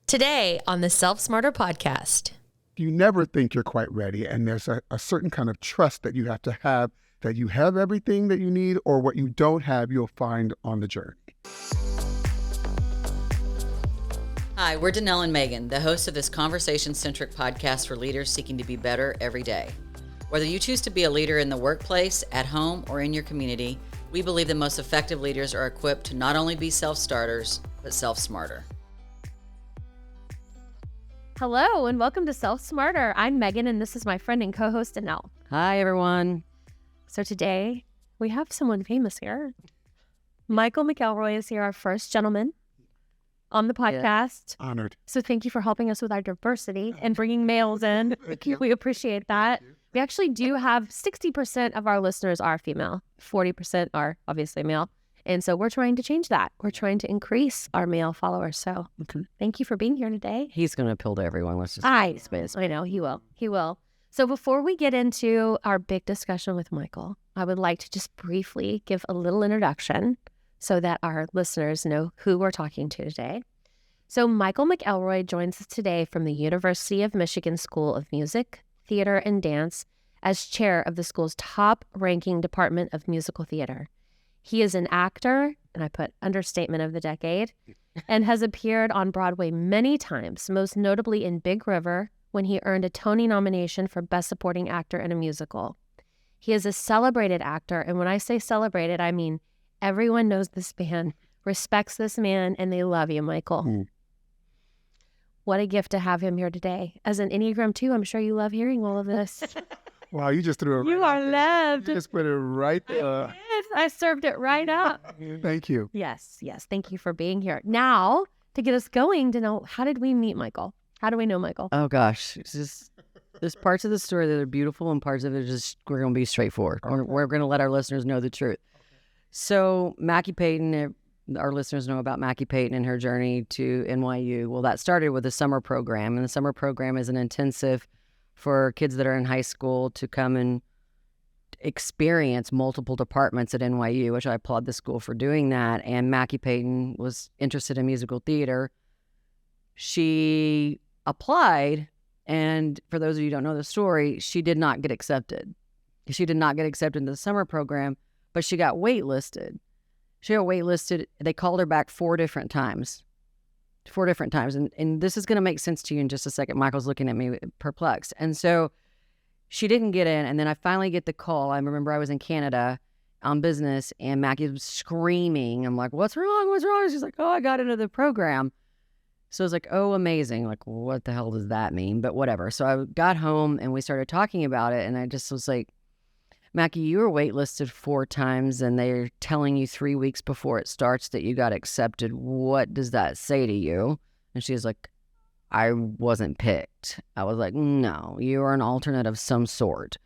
Today on the Self Smarter podcast. You never think you're quite ready, and there's a certain kind of trust that you have to have, that you have everything that you need, or what you don't have, you'll find on the journey. Hi, we're Danelle and Megan, the hosts of this conversation-centric podcast for leaders seeking to be better every day. Whether you choose to be a leader in the workplace, at home, or in your community, we believe the most effective leaders are equipped to not only be self-starters, but self-smarter. Hello, and welcome to Self Smarter. I'm Megan, and this is my friend and co-host, Danelle. Hi, everyone. So today, we have someone famous here. Michael McElroy is here, our first gentleman on the podcast. Yeah. Honored. So thank you for helping us with our diversity and bringing males in. We appreciate that. We actually do have 60% of our listeners are female. 40% are obviously male. And so we're trying to change that. We're trying to increase our male followers. So Thank you for being here today. He's going to appeal to everyone. Let's just I know, he will. He will. So before we get into our big discussion with Michael, I would like to just briefly give a little introduction so that our listeners know who we're talking to today. So Michael McElroy joins us today from the University of Michigan School of Music, Theater, and Dance as chair of the school's top-ranking Department of Musical Theater. He is an actor, and I put understatement of the decade, and has appeared on Broadway many times, most notably in Big River, when he earned a Tony nomination for Best Supporting Actor in a Musical. He is a celebrated actor, and when I say celebrated, I mean everyone knows this man, respects this man, and they love you, Michael. What a gift to have him here today. As an Enneagram 2, I'm sure you love hearing all of this. Wow, you just threw it. You are loved. You just put it right there. I served it right up. Thank you. Yes. Thank you for being here. Now, to get us going to know, how did we meet Michael? How do we know Michael? Oh, gosh. It's just, there's parts of the story that are beautiful and parts of it are just, we're going to be straightforward. We're going to let our listeners know the truth. So Mackie Payton, our listeners know about Mackie Payton and her journey to NYU. Well, that started with a summer program, and the summer program is an intensive for kids that are in high school to come and experience multiple departments at NYU, which I applaud the school for doing that. And Mackie Payton was interested in musical theater. She applied, and for those of you who don't know the story, she did not get accepted. She did not get accepted into the summer program, but she got waitlisted. They called her back four different times. And this is going to make sense to you in just a second. Michael's looking at me perplexed. And so she didn't get in. And then I finally get the call. I remember I was in Canada on business, and Mackie was screaming. I'm like, what's wrong? She's like, oh, I got into the program. So I was like, oh, amazing. Like, what the hell does that mean? But whatever. So I got home and we started talking about it. And I just was like, Mackie, you were waitlisted 4 times, and they're telling you 3 weeks before it starts that you got accepted. What does that say to you? And she's like, I wasn't picked. I was like, no, you are an alternate of some sort.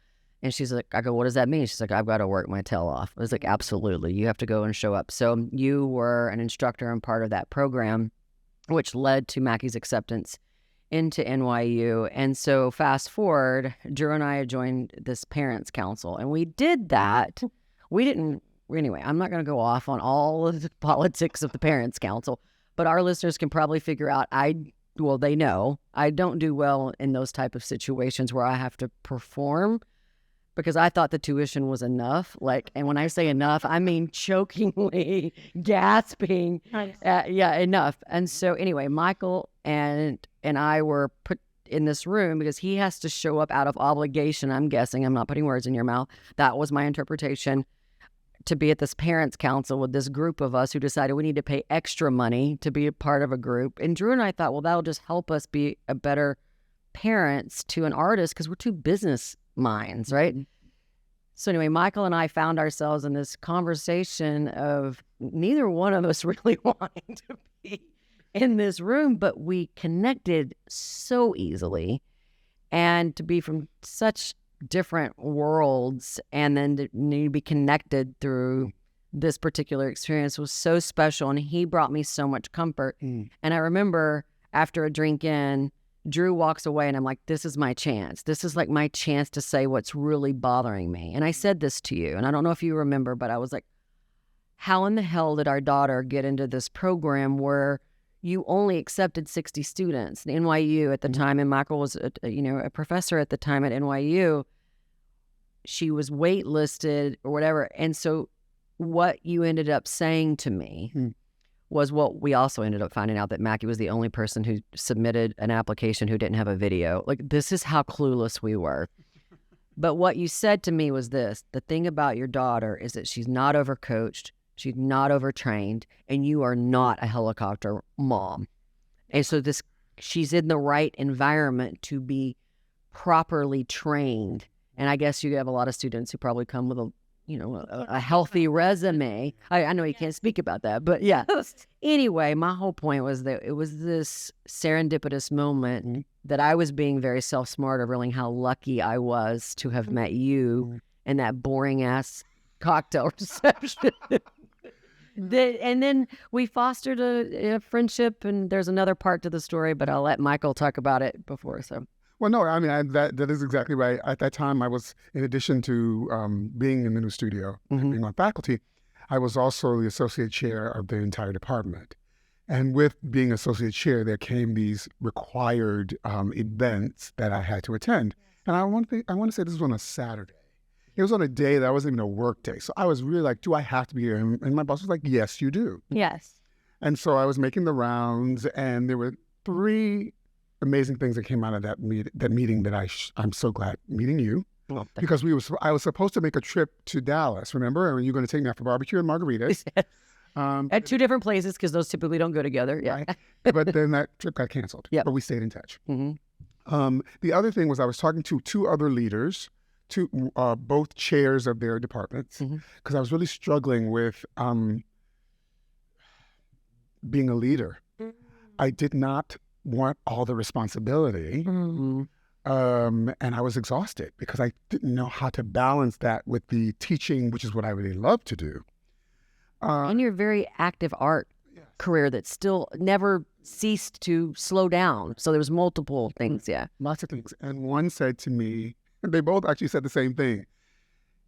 And she's like, I go, what does that mean? She's like, I've got to work my tail off. I was like, absolutely. You have to go and show up. So you were an instructor and part of that program, which led to Mackie's acceptance into NYU. And so fast forward, Drew and I had joined this parents council, and we did that. Anyway, I'm not going to go off on all of the politics of the parents council, but our listeners can probably figure out they know I don't do well in those type of situations where I have to perform, because I thought the tuition was enough. And when I say enough, I mean chokingly gasping. Nice. Enough. And so anyway, Michael and I were put in this room because he has to show up out of obligation. I'm guessing, I'm not putting words in your mouth. That was my interpretation, to be at this parents council with this group of us who decided we need to pay extra money to be a part of a group. And Drew and I thought, well, that'll just help us be a better parents to an artist, because we're two business minds, right? So anyway, Michael and I found ourselves in this conversation of neither one of us really wanting to be in this room, but we connected so easily. And to be from such different worlds and then to need to be connected through this particular experience was so special. And he brought me so much comfort. And I remember after a drink in, Drew walks away and I'm like, this is my chance. This is like my chance to say what's really bothering me. And I said this to you, and I don't know if you remember, but I was like, how in the hell did our daughter get into this program where you only accepted 60 students. The NYU at the time, and Michael was, a professor at the time at NYU. She was waitlisted or whatever. And so what you ended up saying to me was what we also ended up finding out, that Mackie was the only person who submitted an application who didn't have a video. Like, this is how clueless we were. But what you said to me was this: the thing about your daughter is that she's not overcoached, she's not overtrained, and you are not a helicopter mom. And so she's in the right environment to be properly trained. And I guess you have a lot of students who probably come with a healthy resume. I know you can't speak about that, but yeah. Anyway, my whole point was that it was this serendipitous moment that I was being very self-smart of realizing how lucky I was to have met you in that boring-ass cocktail reception. And then we fostered a friendship, and there's another part to the story, but I'll let Michael talk about it before. So. Well, no, I mean, that is exactly right. At that time, I was, in addition to being in the new studio and being on faculty, I was also the associate chair of the entire department. And with being associate chair, there came these required events that I had to attend. And I want to say this was on a Saturday. It was on a day that wasn't even a work day. So I was really like, do I have to be here? And my boss was like, yes, you do. Yes. And so I was making the rounds, and there were 3 amazing things that came out of that meeting that I'm so glad meeting you. Well, because I was supposed to make a trip to Dallas, remember? And you're going to take me out for barbecue and margaritas. At 2 different places, because those typically don't go together. Yeah. Right? But then that trip got canceled. Yeah. But we stayed in touch. The other thing was I was talking to 2 other leaders, both chairs of their departments, because I was really struggling with being a leader. I did not want all the responsibility. And I was exhausted because I didn't know how to balance that with the teaching, which is what I really love to do. And your very active art career that still never ceased to slow down. So there was multiple things, Lots of things. And one said to me, they both actually said the same thing: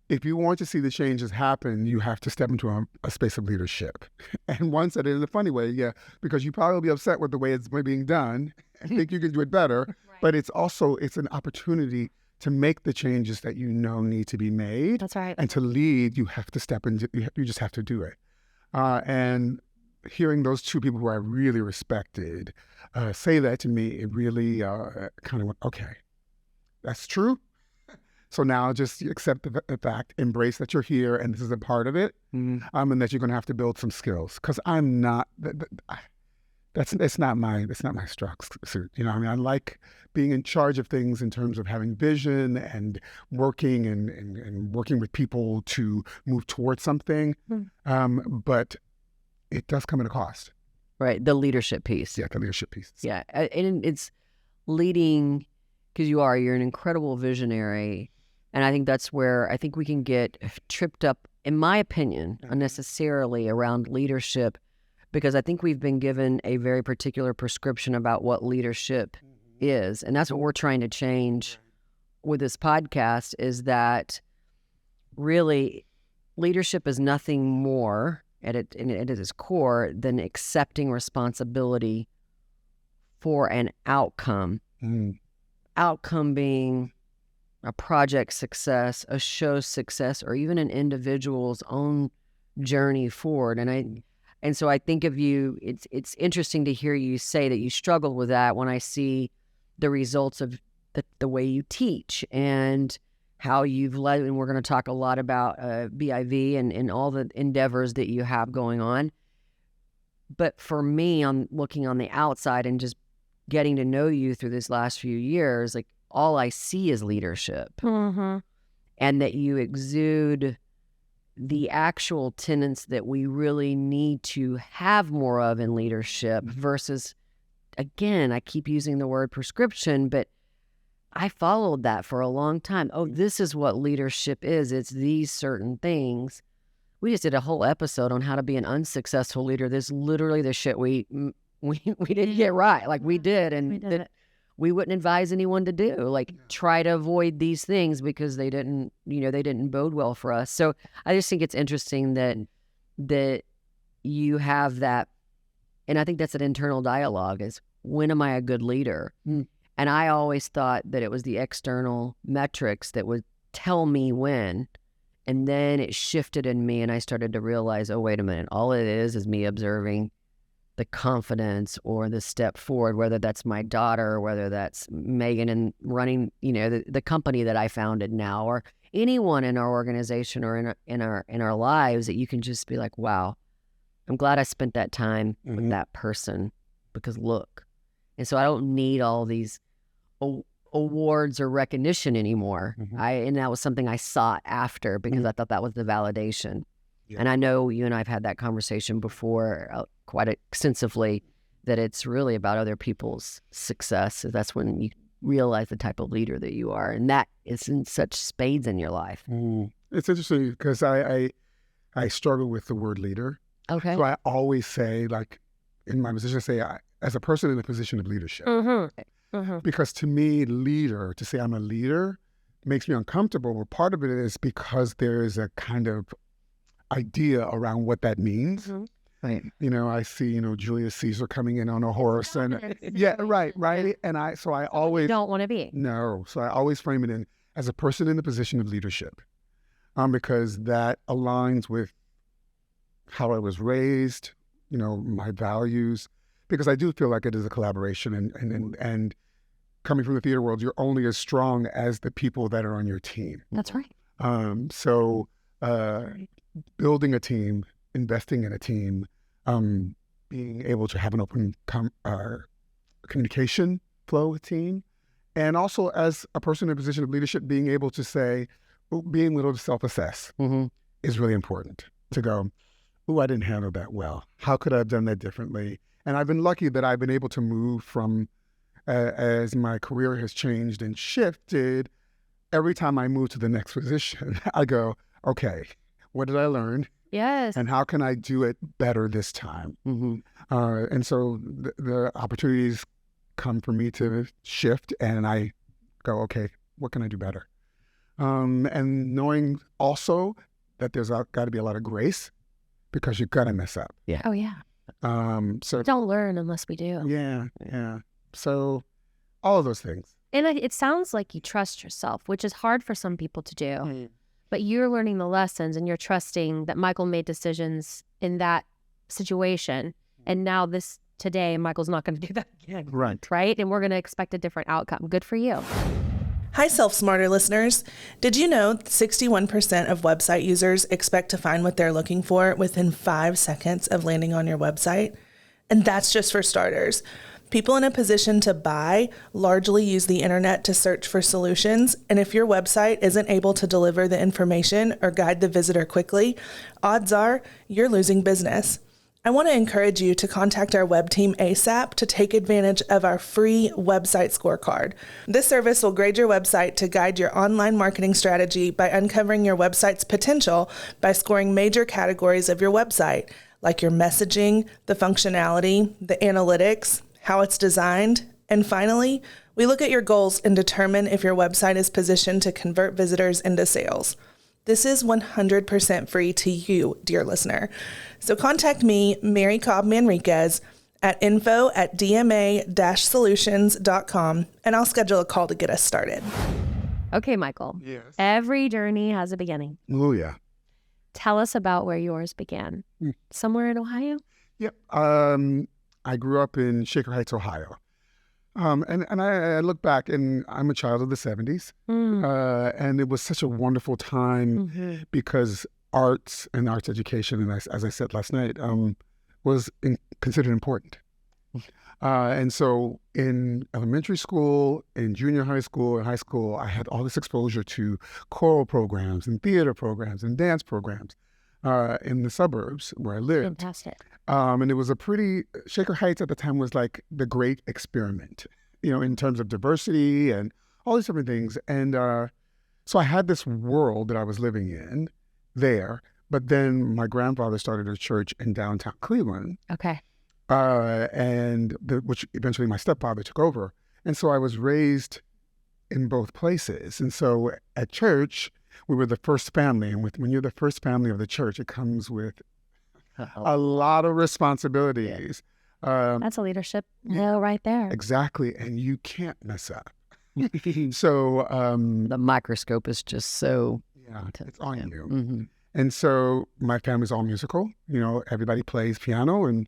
if you want to see the changes happen, you have to step into a space of leadership. And one said it in a funny way, because you probably be upset with the way it's being done and think you can do it better. Right. But it's an opportunity to make the changes that you know need to be made. That's right. And to lead, you have to step into, you just have to do it. And hearing those 2 people who I really respected say that to me, it really kind of went, okay, that's true. So now just accept the fact, embrace that you're here and this is a part of it, and that you're going to have to build some skills. Because I'm not, that's not my strong suit. I like being in charge of things in terms of having vision and working and working with people to move towards something. But it does come at a cost. Right, the leadership piece. Yeah, the leadership piece. Yeah, and it's leading, because you're an incredible visionary. And I think that's where I think we can get tripped up, in my opinion, unnecessarily around leadership, because I think we've been given a very particular prescription about what leadership is. And that's what we're trying to change with this podcast, is that really leadership is nothing more at its core than accepting responsibility for an outcome. Outcome being a project's success, a show's success, or even an individual's own journey forward. And so I think of you, it's interesting to hear you say that you struggle with that when I see the results of the way you teach and how you've led, and we're going to talk a lot about BIV and all the endeavors that you have going on. But for me, I'm looking on the outside and just getting to know you through this last few years, like, all I see is leadership, and that you exude the actual tenets that we really need to have more of in leadership versus, again, I keep using the word prescription, but I followed that for a long time. Oh, this is what leadership is. It's these certain things. We just did a whole episode on how to be an unsuccessful leader. There's literally the shit we didn't get right. Like, we did. And we wouldn't advise anyone to do, like, try to avoid these things because they didn't bode well for us. So I just think it's interesting that you have that And I think that's an internal dialogue is, when am I a good leader? Mm. And I always thought that it was the external metrics that would tell me when. And then it shifted in me and I started to realize, oh, wait a minute. All it is me observing the confidence or the step forward, whether that's my daughter, or whether that's Megan and running, the company that I founded now, or anyone in our organization or in our lives, that you can just be like, wow, I'm glad I spent that time with that person, because look. And so I don't need all these awards or recognition anymore. And that was something I sought after, because I thought that was the validation. Yeah. And I know you and I have had that conversation before quite extensively, that it's really about other people's success. That's when you realize the type of leader that you are. And that is in such spades in your life. It's interesting because I struggle with the word leader. Okay. So I always say, like, in my position, as a person in a position of leadership. Because to me, to say I'm a leader makes me uncomfortable. But part of it is because there is a kind of idea around what that means. Right. I see, Julius Caesar coming in on a horse and right. And I always don't want to be. No. So I always frame it in as a person in the position of leadership. Because that aligns with how I was raised, my values, because I do feel like it is a collaboration and coming from the theater world, you're only as strong as the people that are on your team. That's right. Building a team, investing in a team, being able to have an open communication flow with team, and also as a person in a position of leadership, being able to being able to self-assess is really important. To go, I didn't handle that well. How could I have done that differently? And I've been lucky that I've been able to move from, as my career has changed and shifted, every time I move to the next position, I go, okay, what did I learn? Yes. And how can I do it better this time? And so the opportunities come for me to shift, and I go, okay, what can I do better? And knowing also that there's got to be a lot of grace, because you're going to mess up. Yeah. Oh, yeah. So we don't learn unless we do. Yeah. So all of those things. And it sounds like you trust yourself, which is hard for some people to do. But you're learning the lessons, and you're trusting that Michael made decisions in that situation. And now today, Michael's not going to do that again. Right? And we're going to expect a different outcome. Good for you. Hi, Self Smarter listeners. Did you know 61% of website users expect to find what they're looking for within 5 seconds of landing on your website? And that's just for starters. People in a position to buy largely use the internet to search for solutions, and if your website isn't able to deliver the information or guide the visitor quickly, odds are you're losing business. I want to encourage you to contact our web team ASAP to take advantage of our free website scorecard. This service will grade your website to guide your online marketing strategy by uncovering your website's potential by scoring major categories of your website, like your messaging, the functionality, the analytics, how it's designed, and finally, we look at your goals and determine if your website is positioned to convert visitors into sales. This is 100% free to you, dear listener. So contact me, Mary Cobb Manriquez, at info@dma-solutions.com, and I'll schedule a call to get us started. Okay, Michael. Yes. Every journey has a beginning. Oh, yeah. Tell us about where yours began. Somewhere in Ohio? Yep. I grew up in Shaker Heights, Ohio. And I look back, and I'm a child of the 70s. And it was such a wonderful time because arts and arts education, and as I said last night, was considered important. And so in elementary school, in junior high school, and high school, I had all this exposure to choral programs and theater programs and dance programs in the suburbs where I lived. Fantastic. And it was Shaker Heights at the time was like the great experiment, in terms of diversity and all these different things. And so I had this world that I was living in there, but then my grandfather started a church in downtown Cleveland. Okay. Which eventually my stepfather took over. And so I was raised in both places. And so at church, we were the first family. And when you're the first family of the church, it comes with a lot of responsibilities. That's a leadership role right there. Exactly. And you can't mess up. So The microscope is just so it's on you. Mm-hmm. And so my family's all musical. Everybody plays piano. And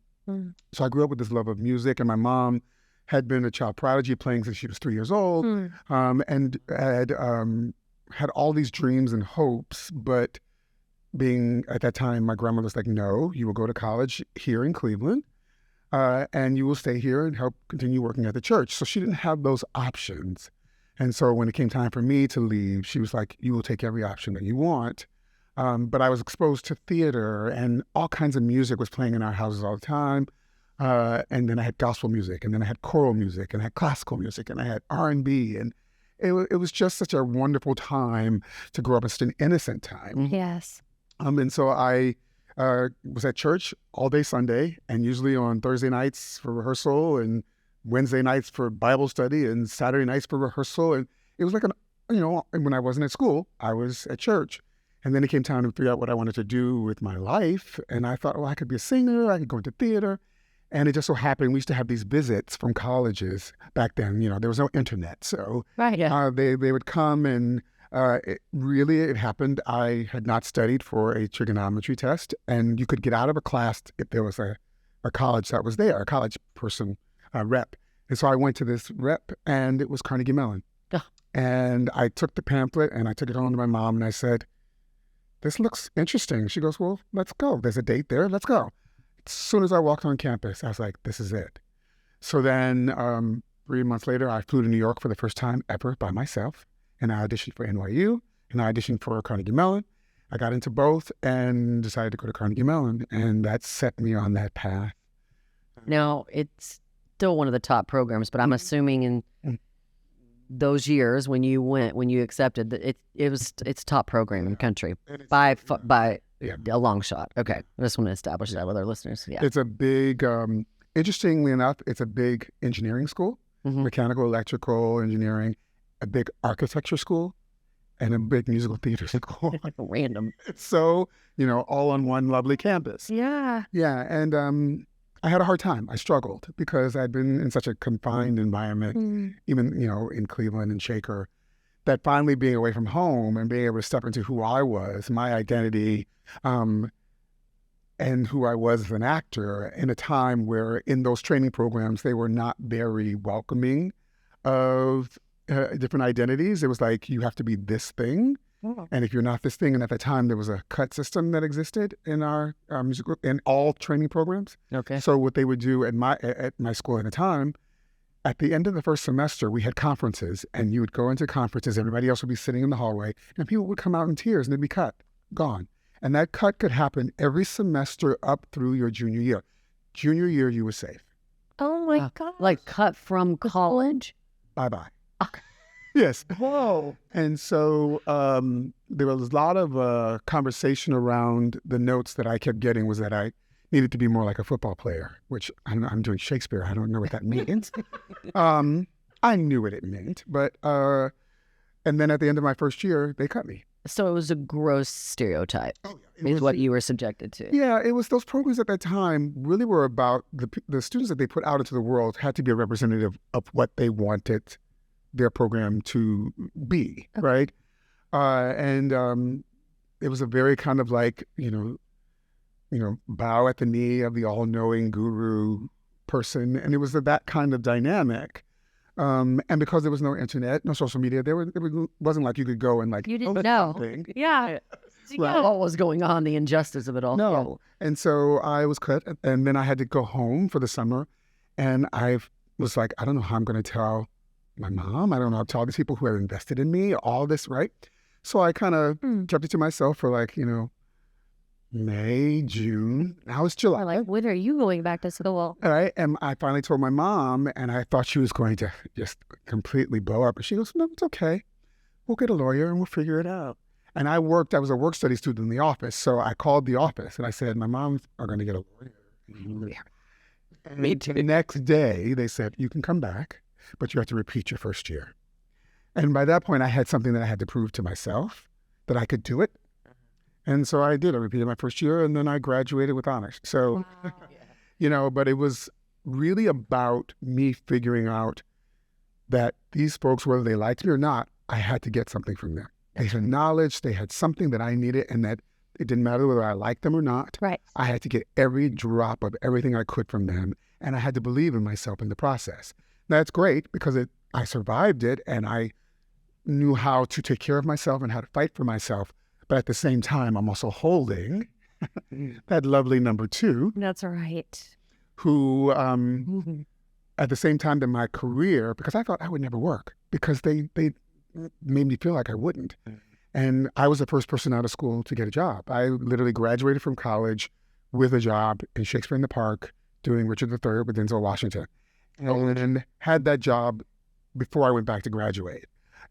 so I grew up with this love of music. And my mom had been a child prodigy, playing since she was 3 years old, and had all these dreams and hopes. But being at that time, my grandmother was like, no, you will go to college here in Cleveland, and you will stay here and help continue working at the church. So she didn't have those options. And so when it came time for me to leave, she was like, you will take every option that you want. But I was exposed to theater, and all kinds of music was playing in our houses all the time. And then I had gospel music, and then I had choral music, and I had classical music, and I had R&B. And it was just such a wonderful time to grow up in such an innocent time. Yes. And so I was at church all day Sunday, and usually on Thursday nights for rehearsal, and Wednesday nights for Bible study, and Saturday nights for rehearsal. And it was like, when I wasn't at school, I was at church. And then it came time to figure out what I wanted to do with my life. And I thought, I could be a singer, I could go into theater. And it just so happened we used to have these visits from colleges back then. There was no internet. So Right. Yeah. they would come, and it happened. I had not studied for a trigonometry test, and you could get out of a class if there was a college that was there, a college person rep. And so I went to this rep, and it was Carnegie Mellon. Oh. And I took the pamphlet, and I took it home to my mom, and I said, this looks interesting. She goes, well, let's go. There's a date there. Let's go. As soon as I walked on campus, I was like, this is it. So then 3 months later, I flew to New York for the first time ever by myself. And I auditioned for NYU, and I auditioned for Carnegie Mellon. I got into both and decided to go to Carnegie Mellon. And that set me on that path. Now, it's still one of the top programs, but I'm assuming in those years when you accepted, that it's top program in the country by a long shot. Okay, I just want to establish that with our listeners. Yeah, It's a big, interestingly enough, it's a big engineering school, mechanical, electrical engineering, a big architecture school, and a big musical theater school. like a random. It's so, all on one lovely campus. Yeah. Yeah, and I had a hard time. I struggled because I'd been in such a confined environment, even, in Cleveland and Shaker, that finally being away from home and being able to step into who I was, my identity, and who I was as an actor in a time where in those training programs, they were not very welcoming of different identities. It was like, you have to be this thing. And if you're not this thing, and at the time there was a cut system that existed in our music group, in all training programs. Okay. So what they would do at my school at the time, at the end of the first semester, we had conferences, and you would go into conferences. Everybody else would be sitting in the hallway, and people would come out in tears, and they'd be cut, gone. And that cut could happen every semester up through your junior year. Junior year, you were safe. Oh my God. Like cut from college. Bye-bye. Yes. Whoa. And so there was a lot of conversation around the notes that I kept getting was that I needed to be more like a football player, which I'm doing Shakespeare. I don't know what that means. I knew what it meant, but and then at the end of my first year, they cut me. So it was a gross stereotype. Oh, Is what you were subjected to. Yeah, it was those programs at that time really were about the students that they put out into the world had to be a representative of what they wanted their program to be, right? And it was a very kind of like, bow at the knee of the all-knowing guru person. And it was that kind of dynamic. And because there was no internet, no social media, it wasn't like you could go and like, You didn't know. something. Yeah. Right. What was going on, the injustice of it all. No. And so I was cut, and then I had to go home for the summer. And I was like, I don't know how I'm going to tell my mom. I don't know how to tell these people who have invested in me, all this, right? So I kind of kept it to myself for like, May, June. Now it's July. Or like, when are you going back to school? All right. And I finally told my mom, and I thought she was going to just completely blow up. And she goes, no, it's okay. We'll get a lawyer and we'll figure it out. And I was a work study student in the office. So I called the office and I said, my moms are going to get a lawyer. And Me too. The next day, they said, you can come back, but you have to repeat your first year. And by that point, I had something that I had to prove to myself that I could do it. And so I did. I repeated my first year, and then I graduated with honors. So, but it was really about me figuring out that these folks, whether they liked me or not, I had to get something from them. They had knowledge, they had something that I needed, and that it didn't matter whether I liked them or not. Right. I had to get every drop of everything I could from them, and I had to believe in myself in the process. That's great because I survived it, and I knew how to take care of myself and how to fight for myself. But at the same time, I'm also holding that lovely number 2, That's right. who, at the same time in my career, because I thought I would never work, because they made me feel like I wouldn't. And I was the first person out of school to get a job. I literally graduated from college with a job in Shakespeare in the Park doing Richard III with Denzel Washington. And had that job before I went back to graduate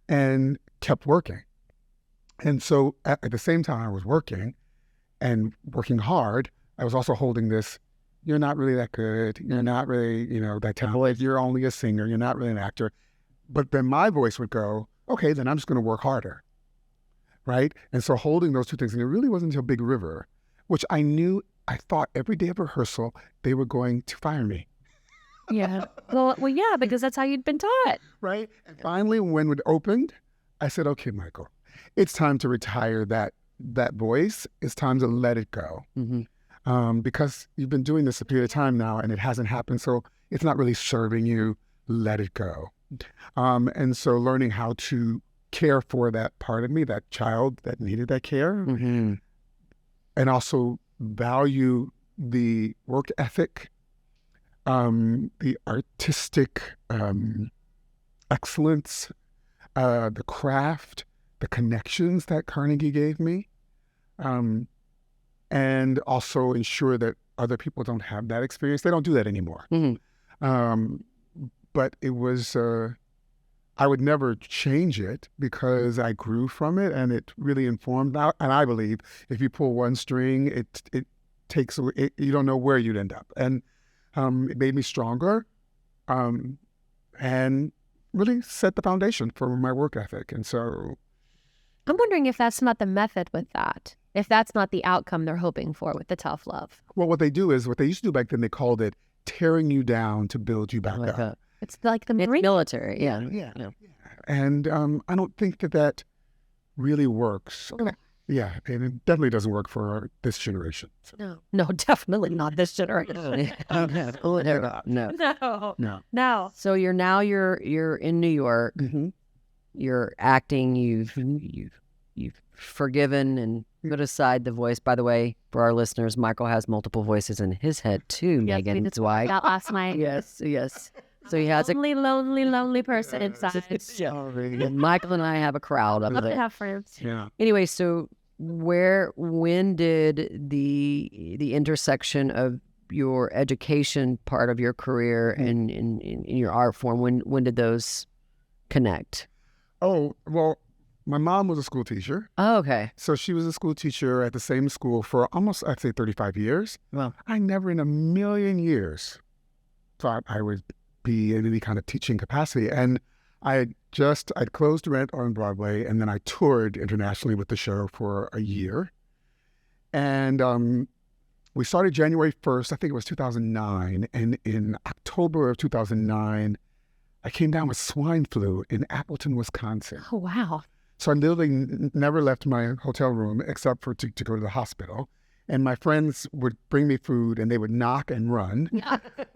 and kept working. And so at the same time I was working and working hard, I was also holding this, you're not really that good. You're not really, that talented. You're only a singer. You're not really an actor. But then my voice would go, okay, then I'm just going to work harder. Right? And so holding those two things, and it really wasn't until Big River, which I thought every day of rehearsal, they were going to fire me. Yeah. Well, yeah, because that's how you'd been taught. Right? And finally, when it opened, I said, okay, Michael, it's time to retire that voice. It's time to let it go. Because you've been doing this a period of time now, and it hasn't happened, so it's not really serving you. Let it go. And so learning how to care for that part of me, that child that needed that care, and also value the work ethic, the artistic excellence, the craft, the connections that Carnegie gave me, and also ensure that other people don't have that experience. They don't do that anymore. But it was, I would never change it because I grew from it, and it really informed out. And I believe if you pull one string, it takes away, you don't know where you'd end up. And it made me stronger, and really set the foundation for my work ethic. And so I'm wondering if that's not the method with that, if that's not the outcome they're hoping for with the tough love. well, what they used to do back then, they called it tearing you down to build you back up. It's like the It's Marine. military. Yeah. And I don't think that really works. Yeah, and it definitely doesn't work for this generation. So. No, definitely not this generation. No. No. So you're in New York. You're acting. You've forgiven and put aside the voice. By the way, for our listeners, Michael has multiple voices in his head too. Yes, we Megan just Dwight. That last night. Yes. So he has a lonely person inside. and Michael and I have a crowd up Love to there. have friends. Yeah. Anyway, so when did the intersection of your education part of your career and in your art form, when did those connect? Oh, well, my mom was a school teacher. Oh, okay. So she was a school teacher at the same school for almost, I'd say, 35 years. Well, I never in a million years thought I would be in any kind of teaching capacity. And I'd closed Rent on Broadway, and then I toured internationally with the show for a year. And we started January 1st, I think it was 2009. And in October of 2009, I came down with swine flu in Appleton, Wisconsin. Oh, wow. So I literally never left my hotel room except for to go to the hospital. And my friends would bring me food, and they would knock and run,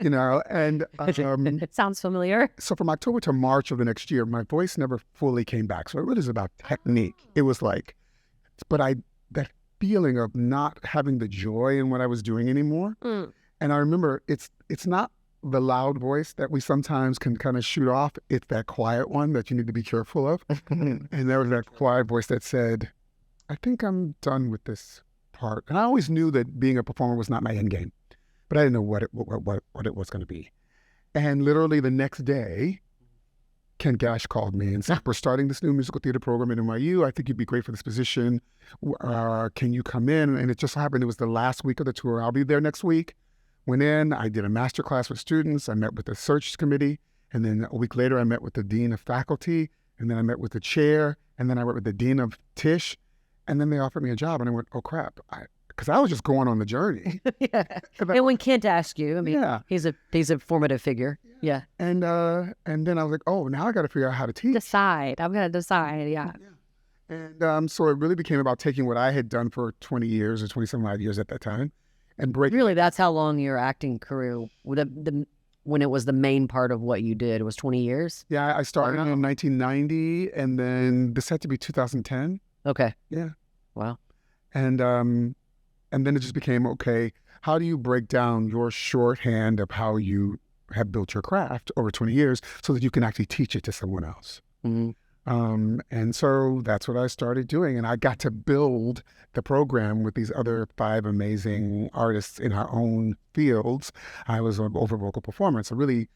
and It sounds familiar. so from October to March of the next year, my voice never fully came back. So it really is about technique. It was like, that feeling of not having the joy in what I was doing anymore. And I remember it's not the loud voice that we sometimes can kind of shoot off. It's that quiet one that you need to be careful of. And there was that quiet voice that said, I think I'm done with this part. And I always knew that being a performer was not my end game, but I didn't know what it was going to be. And literally the next day, Ken Gash called me and said, we're starting this new musical theater program at NYU. I think you'd be great for this position. Can you come in? And it just happened. It was the last week of the tour. I'll be there next week. Went in, I did a master class with students. I met with the search committee. And then a week later, I met with the dean of faculty. And then I met with the chair. And then I met with the dean of Tisch. And then they offered me a job. And I went, oh, crap. because I was just going on the journey. Yeah. And when Kent asked you, I mean, Yeah. he's a formative figure. Yeah. And then I was like, oh, now I got to figure out how to teach. Decide. I'm going to decide. Yeah. And so it really became about taking what I had done for 20 years or 27 odd years at that time and breaking. Really, that's how long your acting career, when it was the main part of what you did, was 20 years? Yeah, I started in 1990, and then this had to be 2010. Okay. Yeah. Wow. And then it just became, okay, how do you break down your shorthand of how you have built your craft over 20 years so that you can actually teach it to someone else? Mm-hmm. And so that's what I started doing. And I got to build the program with these other 5 amazing artists in our own fields. I was over vocal performance, so really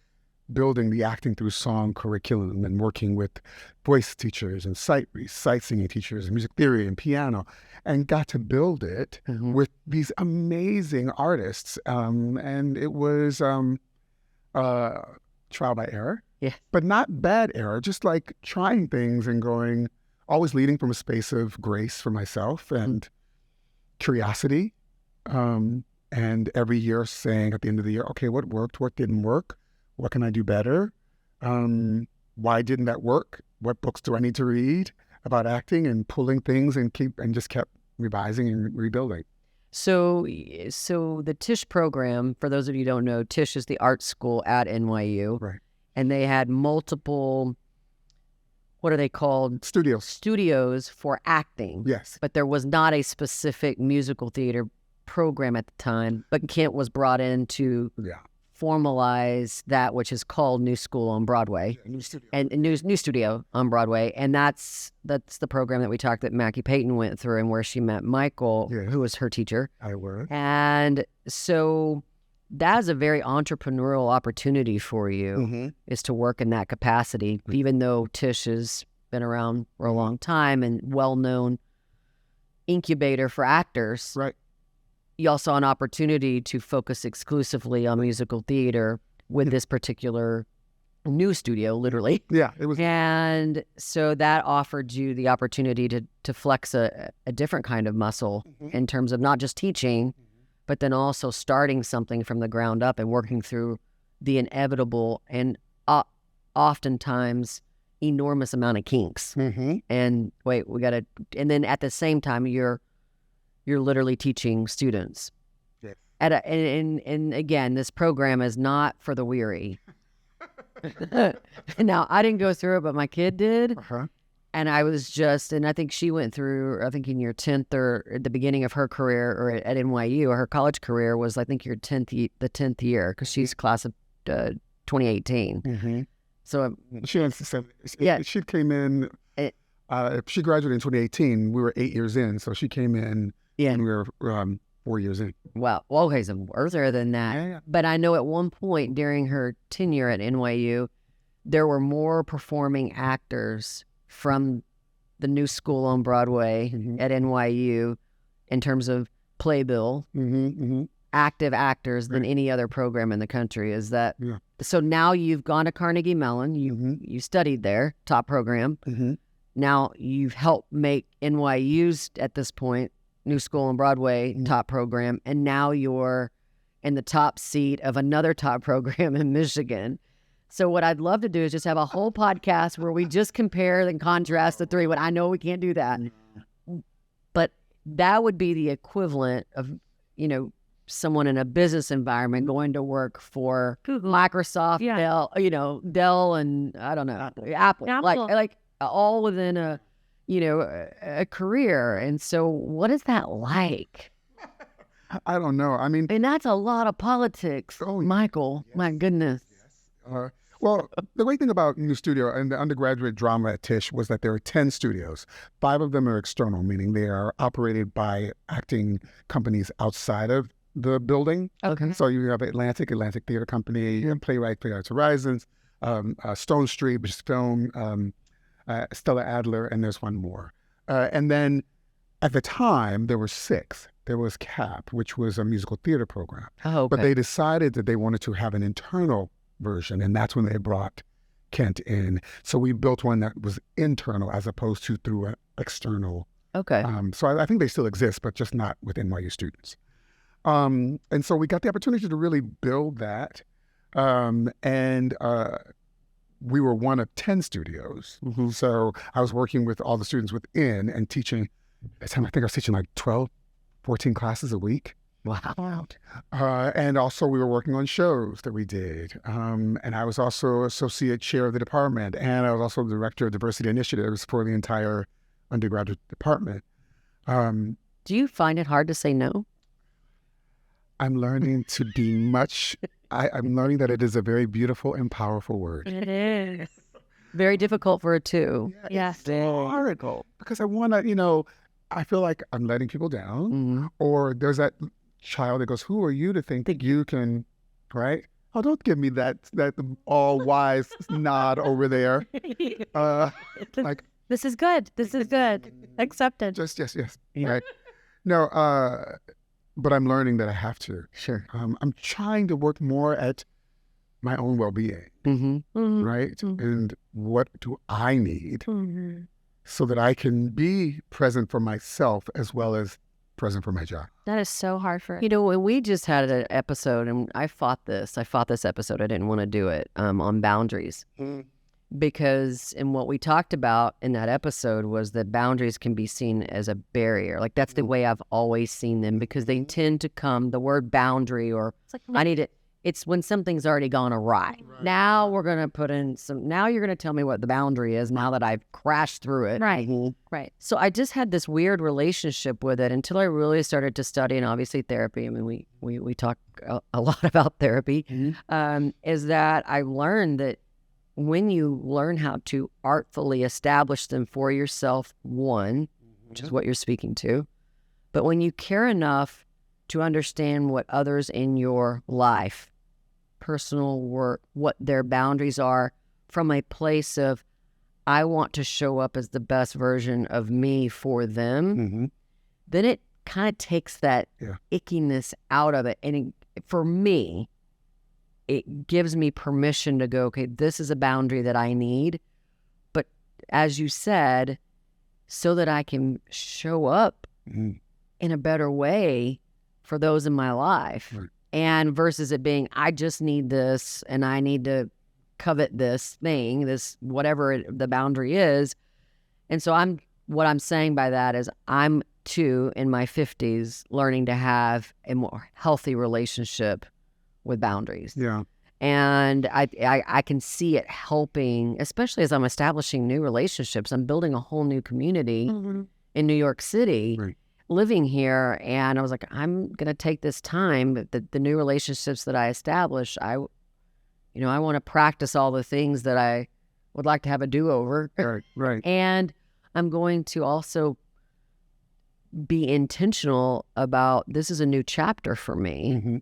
building the acting through song curriculum and working with voice teachers and sight singing teachers and music theory and piano, and got to build it with these amazing artists. And it was trial by error. Yeah. But not bad error, just like trying things and going, always leading from a space of grace for myself and curiosity. And every year saying at the end of the year, okay, what worked, what didn't work? What can I do better? Why didn't that work? What books do I need to read about acting, and pulling things and just kept revising and rebuilding. So the Tisch program, for those of you who don't know, Tisch is the art school at NYU. Right. And they had multiple, what are they called? Studios for acting. Yes. But there was not a specific musical theater program at the time. But Kent was brought in to formalize that, which is called New School on Broadway. New studio. And New Studio on Broadway. And that's the program that we talked that Mackie Payton went through, and where she met Michael, who was her teacher. I was. And so that is a very entrepreneurial opportunity for you, is to work in that capacity, even though Tisch has been around for a long time and well-known incubator for actors. Right. You also saw an opportunity to focus exclusively on musical theater with this particular new studio, literally. Yeah, it was. And so that offered you the opportunity to flex a different kind of muscle in terms of not just teaching, but then also starting something from the ground up and working through the inevitable and oftentimes enormous amount of kinks. And and then at the same time, you're literally teaching students. Yes. And again, this program is not for the weary. Now, I didn't go through it, but my kid did. And I was and I think she went through, I think in your 10th or at the beginning of her career, or at NYU, or her college career was, I think, the 10th year, because she's class of 2018. So she came in, she graduated in 2018. We were 8 years in, so she came in and we were 4 years in. Well, okay, so earlier than that. Yeah. But I know at one point during her tenure at NYU, there were more performing actors from the New School on Broadway at NYU in terms of playbill, active actors than any other program in the country. Is that so? Now you've gone to Carnegie Mellon, you studied there, top program. Now you've helped make NYU's, at this point, New School on Broadway top program, and now you're in the top seat of another top program in Michigan. So what I'd love to do is just have a whole podcast where we just compare and contrast the three. But I know we can't do that. But that would be the equivalent of, someone in a business environment going to work for Microsoft, Dell, and I don't know, Apple. Like all within a career. And so what is that like? I don't know. I mean, that's a lot of politics. Oh, Michael, my goodness. Well, the great thing about New Studio and the undergraduate drama at Tisch was that there are 10 studios. 5 of them are external, meaning they are operated by acting companies outside of the building. Okay. So you have Atlantic Theater Company, Playwrights Horizons, Stone Street, which is film, Stella Adler, and there's one more. And then at the time, there were 6. There was CAP, which was a musical theater program. Oh, okay. But they decided that they wanted to have an internal version, and that's when they brought Kent in. So we built one that was internal as opposed to through an external Okay. So I think they still exist, but just not with NYU students. And so we got the opportunity to really build that. And we were one of 10 studios. So I was working with all the students within and teaching. At the time, I think I was teaching like 12, 14 classes a week. Wow. And also we were working on shows that we did. And I was also associate chair of the department. And I was also the director of diversity initiatives for the entire undergraduate department. Do you find it hard to say no? I'm learning to be much, I'm learning that it is a very beautiful and powerful word. It is. Very difficult for it too. Yes. It's hard because I want to, I feel like I'm letting people down. Or there's that child that goes, who are you to think that you can, right? Oh, don't give me that all wise nod over there. Like, This is good. This is good. Accepted. just yes, Yeah. right. No, but I'm learning that I have to. Sure. I'm trying to work more at my own well-being, right? And what do I need so that I can be present for myself as well as present for my job. That is so hard for When we just had an episode, and I fought this episode. I didn't want to do it on boundaries. Because in what we talked about in that episode was that boundaries can be seen as a barrier. Like that's the way I've always seen them, because they tend to come, the word boundary or It's like, I need it. It's when something's already gone awry. Now we're going to put in now you're going to tell me what the boundary is now that I've crashed through it. Right. Right. So I just had this weird relationship with it until I really started to study, and obviously therapy. I mean, we talk a lot about therapy, is that I learned that when you learn how to artfully establish them for yourself, one, which is what you're speaking to, but when you care enough to understand what others in your life, personal work, what their boundaries are from a place of, I want to show up as the best version of me for them, then it kind of takes that ickiness out of it. And for me, it gives me permission to go, okay, this is a boundary that I need. But as you said, so that I can show up in a better way for those in my life. Right. And versus it being, I just need this and I need to covet this thing, this whatever the boundary is. And so what I'm saying by that is I'm too in my 50s learning to have a more healthy relationship with boundaries. Yeah. And I can see it helping, especially as I'm establishing new relationships. I'm building a whole new community in New York City, living here. And I was like, I'm going to take this time, the new relationships that I establish, I want to practice all the things that I would like to have a do-over. Right. And I'm going to also be intentional about, this is a new chapter for me.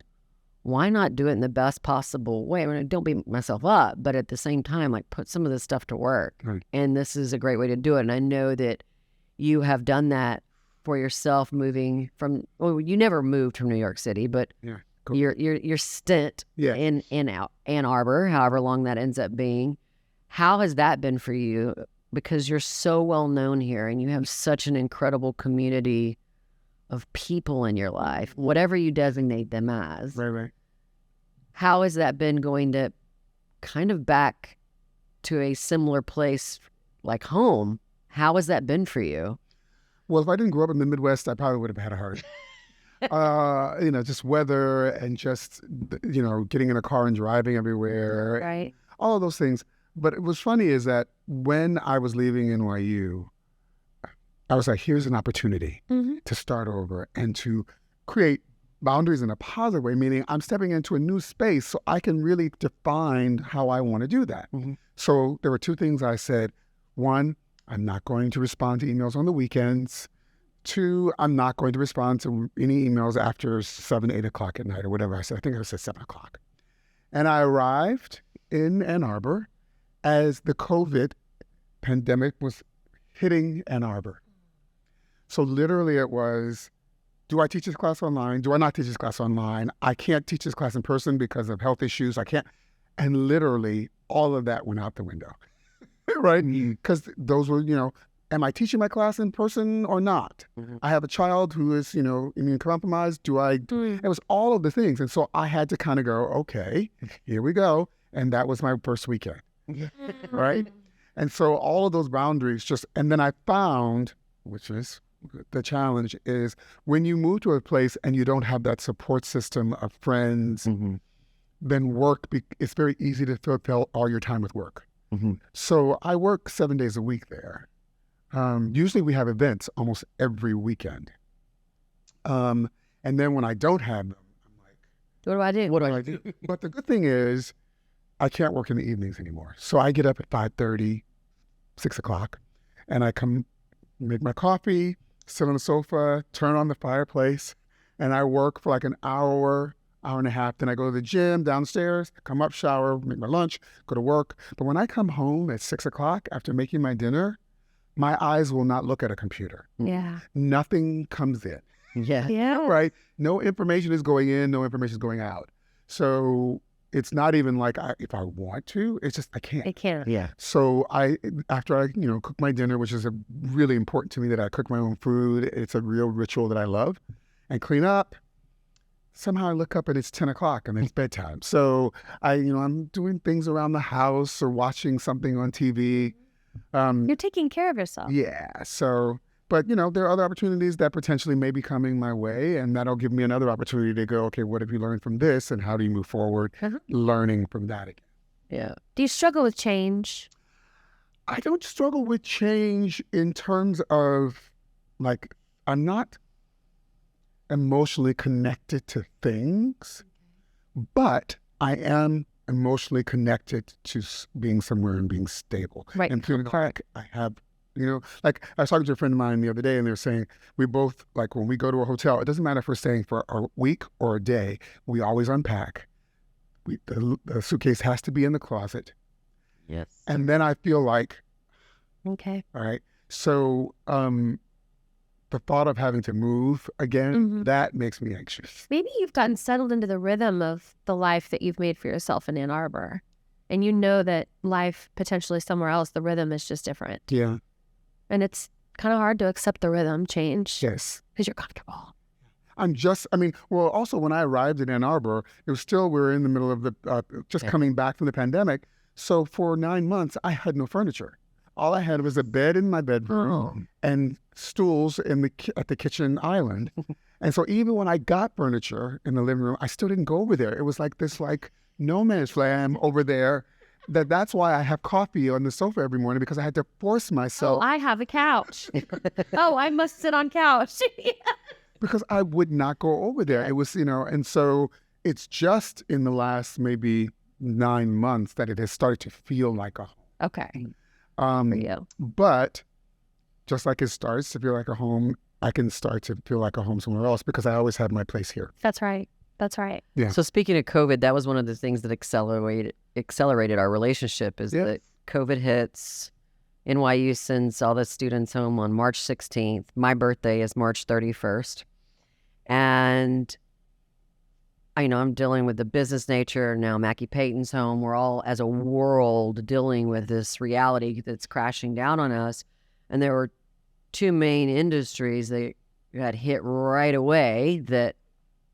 Why not do it in the best possible way? I mean, don't beat myself up, but at the same time, like put some of this stuff to work. Right. And this is a great way to do it. And I know that you have done that for yourself, moving from, well, you never moved from New York City, but Cool. your stint in Ann Arbor, however long that ends up being, how has that been for you? Because you're so well known here and you have such an incredible community of people in your life, whatever you designate them as. Right. How has that been going to kind of back to a similar place like home? How has that been for you? Well, if I didn't grow up in the Midwest, I probably would have had a heart. Just weather and just, getting in a car and driving everywhere. Right. All of those things. But what's funny is that when I was leaving NYU, I was like, here's an opportunity to start over and to create boundaries in a positive way, meaning I'm stepping into a new space so I can really define how I want to do that. So there were two things I said. One, I'm not going to respond to emails on the weekends. Two, I'm not going to respond to any emails after 7, 8 o'clock at night or whatever I said. I think I said 7 o'clock. And I arrived in Ann Arbor as the COVID pandemic was hitting Ann Arbor. So literally it was, do I teach this class online? Do I not teach this class online? I can't teach this class in person because of health issues. I can't. And literally all of that went out the window, right? Because those were, am I teaching my class in person or not? I have a child who is, immune compromised. It was all of the things. And so I had to kind of go, okay, here we go. And that was my first weekend, right? And so all of those boundaries and then I found, which is the challenge, is when you move to a place and you don't have that support system of friends, then it's very easy to fill all your time with work. So I work 7 days a week there. Usually we have events almost every weekend. And then when I don't have them, I'm like, What do I do? what do I do? But the good thing is I can't work in the evenings anymore. So I get up at 5:30, 6 o'clock, and I come make my coffee, sit on the sofa, turn on the fireplace, and I work for like an hour and a half. Then I go to the gym downstairs, come up, shower, make my lunch, go to work. But when I come home at 6 o'clock after making my dinner, my eyes will not look at a computer. Yeah. Nothing comes in, Yeah. Yeah. right? No information is going in, no information is going out. So it's not even like if I want to, it's just I can't. It can't. Yeah. So after I cook my dinner, which is really important to me that I cook my own food, it's a real ritual that I love, and clean up. Somehow I look up and it's 10 o'clock and it's bedtime. So I'm doing things around the house or watching something on TV. You're taking care of yourself. Yeah. So, but there are other opportunities that potentially may be coming my way, and that'll give me another opportunity to go, okay, what have you learned from this, and how do you move forward, learning from that again. Yeah. Do you struggle with change? I don't struggle with change in terms of I'm not emotionally connected to things, but I am emotionally connected to being somewhere and being stable. Right. And feeling like I have, I was talking to a friend of mine the other day, and they were saying we both, when we go to a hotel, it doesn't matter if we're staying for a week or a day, we always unpack. The suitcase has to be in the closet. Yes. And then I feel like, Okay. all right, so the thought of having to move again, that makes me anxious. Maybe you've gotten settled into the rhythm of the life that you've made for yourself in Ann Arbor. And you know that life potentially somewhere else, the rhythm is just different. Yeah. And it's kind of hard to accept the rhythm change Yes. because you're comfortable. Also when I arrived in Ann Arbor, we were in the middle of the, coming back from the pandemic. So for 9 months, I had no furniture. All I had was a bed in my bedroom and stools at the kitchen island. And so even when I got furniture in the living room, I still didn't go over there. It was like this no man's land over there. That's why I have coffee on the sofa every morning, because I had to force myself. Oh, I have a couch. Oh, I must sit on couch. Because I would not go over there. It was, and so it's just in the last maybe 9 months that it has started to feel like a home. Okay. For you. But just like it starts to feel like a home, I can start to feel like a home somewhere else because I always have my place here. That's right. That's right. Yeah. So speaking of COVID, that was one of the things that accelerated our relationship is that COVID hits. NYU sends all the students home on March 16th. My birthday is March 31st. And I'm dealing with the business nature. Now Mackie Payton's home. We're all, as a world, dealing with this reality that's crashing down on us. And there were two main industries that got hit right away that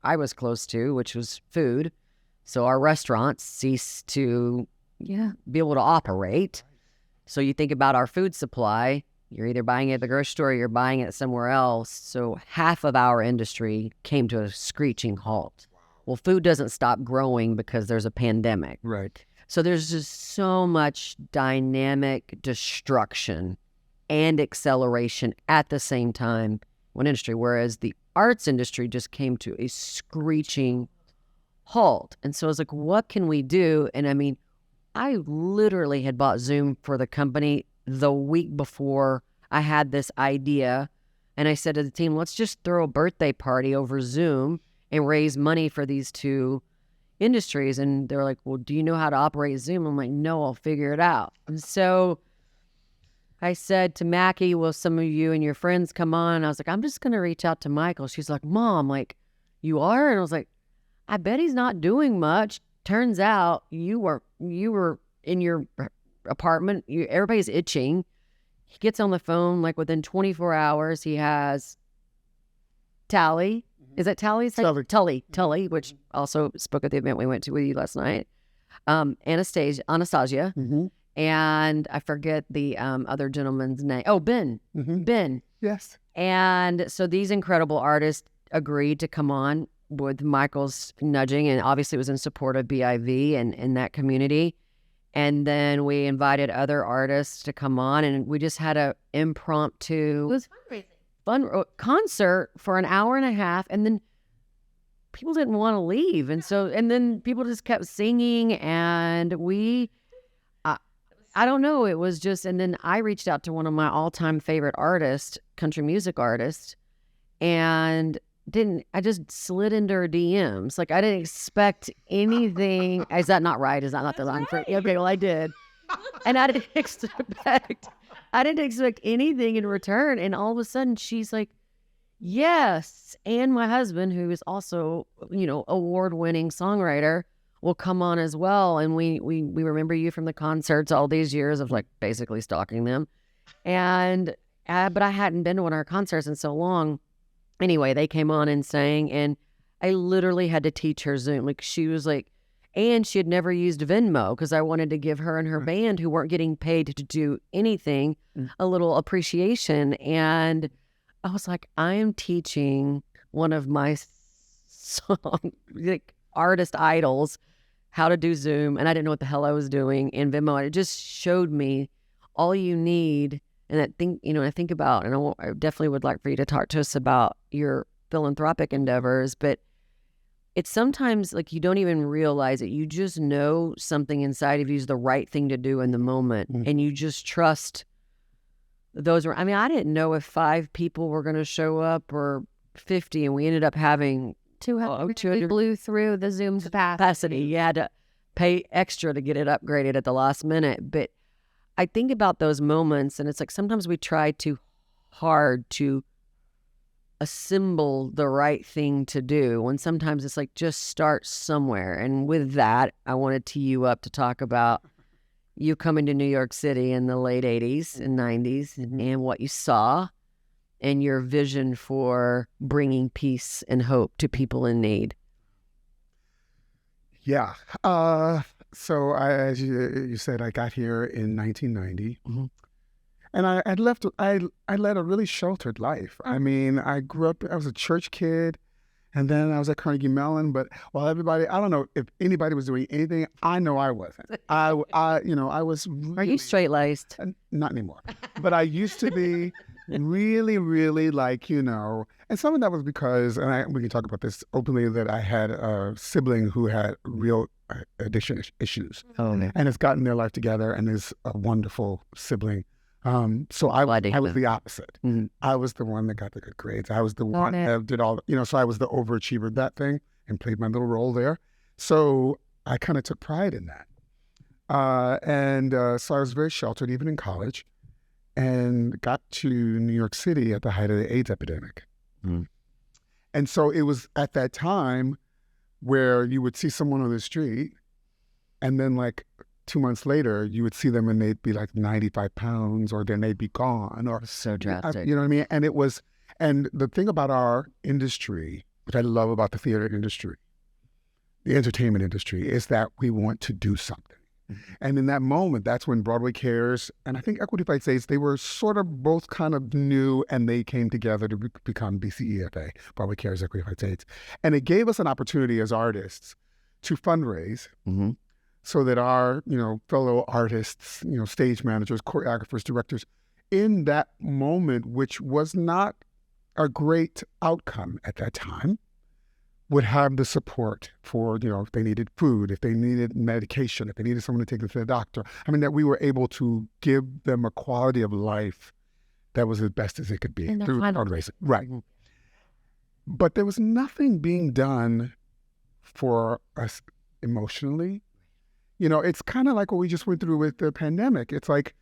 I was close to, which was food. So our restaurants ceased to be able to operate. So you think about our food supply, you're either buying it at the grocery store or you're buying it somewhere else. So half of our industry came to a screeching halt. Well, food doesn't stop growing because there's a pandemic. Right. So there's just so much dynamic destruction and acceleration at the same time in industry, whereas the arts industry just came to a screeching halt. And so I was like, what can we do? And I literally had bought Zoom for the company the week before I had this idea. And I said to the team, let's just throw a birthday party over Zoom and raise money for these two industries. And they're like, well, do you know how to operate Zoom? I'm like, no, I'll figure it out. And so I said to Mackie, will some of you and your friends come on? I was like, I'm just going to reach out to Michael. She's like, Mom, you are? And I was like, I bet he's not doing much. Turns out you were in your apartment. Everybody's itching. He gets on the phone like within 24 hours. He has Tally. Is that Tally? Tully, which also spoke at the event we went to with you last night. Anastasia. And I forget the other gentleman's name. Oh, Ben. Ben. Yes. And so these incredible artists agreed to come on with Michael's nudging, and obviously it was in support of BIV and in that community. And then we invited other artists to come on, and we just had a impromptu It was fundraising. concert for an hour and a half, and then people didn't want to leave, and then people just kept singing, and I don't know, it was just, and then I reached out to one of my all-time favorite artists, country music artist, and I just slid into her DMs. Like, I didn't expect anything. Is that not right? Is that not the line for it? Okay, well, I did. And I didn't expect anything in return. And all of a sudden, she's like, yes. And my husband, who is also, award-winning songwriter, will come on as well. And we remember you from the concerts all these years of like basically stalking them. And, but I hadn't been to one of our concerts in so long. Anyway, they came on and sang, and I literally had to teach her Zoom. Like, she was like, and she had never used Venmo because I wanted to give her and her band, who weren't getting paid to do anything, a little appreciation. And I was like, I am teaching one of my artist idols how to do Zoom, and I didn't know what the hell I was doing in Venmo. And it just showed me all you need. And I think about, and I definitely would like for you to talk to us about your philanthropic endeavors, but it's sometimes like you don't even realize it. You just know something inside of you is the right thing to do in the moment, and you just trust those. I didn't know if 5 people were going to show up or 50, and we ended up having 200. We blew through the Zoom capacity. You had to pay extra to get it upgraded at the last minute, but I think about those moments, and it's like sometimes we try too hard to assemble the right thing to do, when sometimes it's like just start somewhere. And with that, I want to tee you up to talk about you coming to New York City in the late 80s and 90s and what you saw and your vision for bringing peace and hope to people in need. Yeah. So as you said, I got here in 1990, and I led a really sheltered life. I mean, I was a church kid, and then I was at Carnegie Mellon. But while everybody, I don't know if anybody was doing anything, I know I wasn't. I was. Really, are you straight-laced? Not anymore. But I used to be really, really and some of that was because, and we can talk about this openly, that I had a sibling who had real addiction issues, and has gotten their life together and is a wonderful sibling. So I was the opposite. I was the one that got the good grades. I was the one that did all, so I was the overachiever, that thing, and played my little role there. So I kind of took pride in that. So I was very sheltered, even in college, and got to New York City at the height of the AIDS epidemic. And so it was at that time where you would see someone on the street, and then like 2 months later, you would see them and they'd be like 95 pounds, or then they'd be gone, or so drastic. You know what I mean? And the thing about our industry, which I love about the theater industry, the entertainment industry, is that we want to do something. And in that moment, that's when Broadway Cares and I think Equity Fights AIDS, they were sort of both kind of new, and they came together to become BCEFA, Broadway Cares, Equity Fights AIDS. And it gave us an opportunity as artists to fundraise so that our, fellow artists, stage managers, choreographers, directors, in that moment, which was not a great outcome at that time, would have the support for, if they needed food, if they needed medication, if they needed someone to take them to the doctor. I mean, that we were able to give them a quality of life that was as best as it could be through fundraising. Right. But there was nothing being done for us emotionally. It's kind of like what we just went through with the pandemic. It's like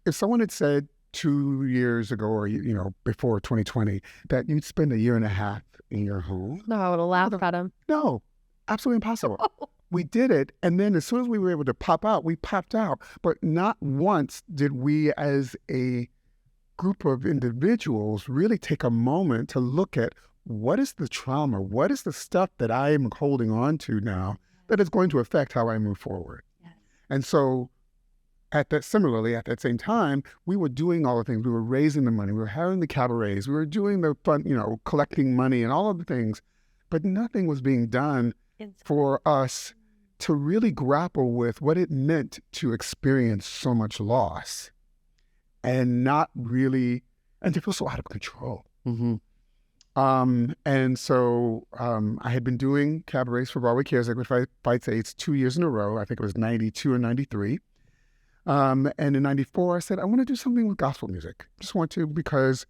if someone had said 2 years ago, or before 2020, that you'd spend a year and a half in your home. No, I would have laughed at him. No, absolutely impossible. We did it, and then as soon as we were able to pop out, we popped out. But not once did we, as a group of individuals really take a moment to look at what is the trauma, what is the stuff that I am holding on to now that is going to affect how I move forward. Yes. And so similarly, at that same time, we were doing all the things. We were raising the money. We were having the cabarets. We were doing the fun, collecting money and all of the things. But nothing was being done for us to really grapple with what it meant to experience so much loss and to feel so out of control. Mm-hmm. And so I had been doing cabarets for Broadway Cares Equity Fights AIDS 2 years in a row. I think it was 92 or 93. And in 94, I said, I want to do something with gospel music. Just want to, because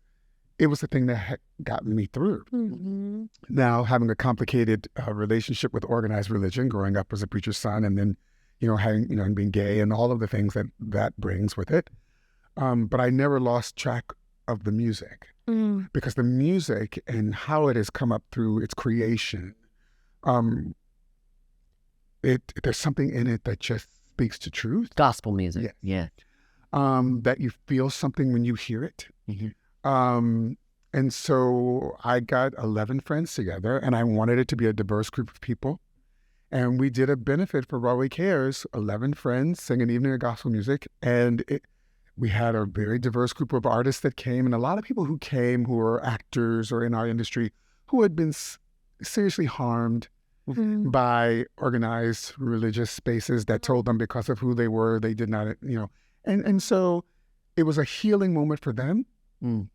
it was the thing that had gotten me through. Mm-hmm. Now, having a complicated relationship with organized religion, growing up as a preacher's son, and then, having, and being gay and all of the things that brings with it. But I never lost track of the music, because the music and how it has come up through its creation, there's something in it that just speaks to truth. Gospel music. Yes. Yeah. That you feel something when you hear it. Mm-hmm. And so I got 11 friends together, and I wanted it to be a diverse group of people. And we did a benefit for Broadway Cares, 11 friends sing an evening of gospel music. And we had a very diverse group of artists that came, and a lot of people who came who were actors or in our industry who had been seriously harmed by organized religious spaces that told them because of who they were, they did not, And so it was a healing moment for them. Mm.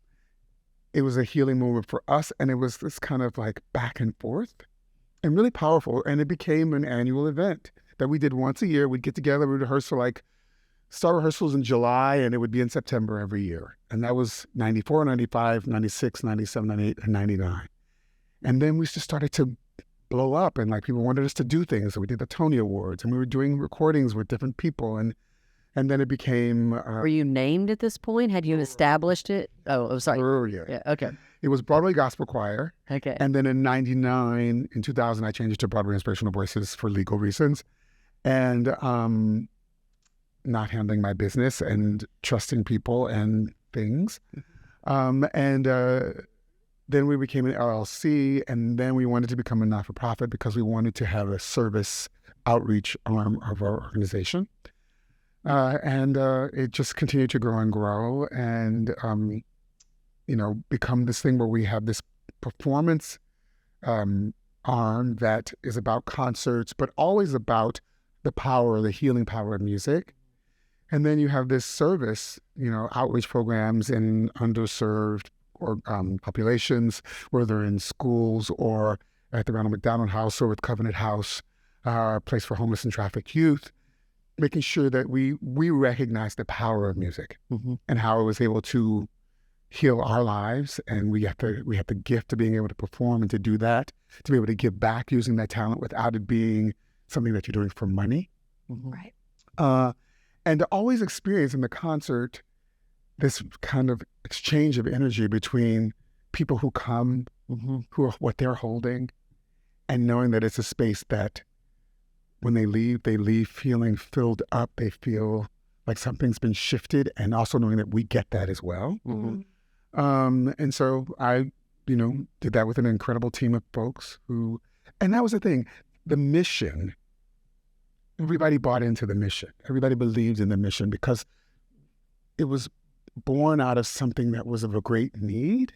It was a healing moment for us, and it was this kind of like back and forth and really powerful. And it became an annual event that we did once a year. We'd get together, we'd rehearse for start rehearsals in July, and it would be in September every year. And that was 94, 95, 96, 97, 98, and 99. And then we just started to blow up, and people wanted us to do things. So we did the Tony Awards, and we were doing recordings with different people. And then it became... Were you named at this point? Had you established it? Oh, sorry. Yeah. Okay. It was Broadway Gospel Choir. Okay. And then in 99, in 2000, I changed it to Broadway Inspirational Voices for legal reasons. And not handling my business and trusting people and things. Then we became an LLC, and then we wanted to become a not-for-profit because we wanted to have a service outreach arm of our organization. It just continued to grow and grow and, become this thing where we have this performance arm that is about concerts, but always about the healing power of music. And then you have this service, outreach programs in underserved or populations, whether in schools or at the Ronald McDonald House or with Covenant House, a place for homeless and trafficked youth, making sure that we recognize the power of music and how it was able to heal our lives. And we have the gift of being able to perform and to do that, to be able to give back using that talent without it being something that you're doing for money. Right. And to always experience in the concert this kind of exchange of energy between people who come, who are what they're holding, and knowing that it's a space that when they leave feeling filled up. They feel like something's been shifted, and also knowing that we get that as well. And so I, did that with an incredible team of folks and that was the thing, the mission. Everybody bought into the mission. Everybody believed in the mission because it was born out of something that was of a great need.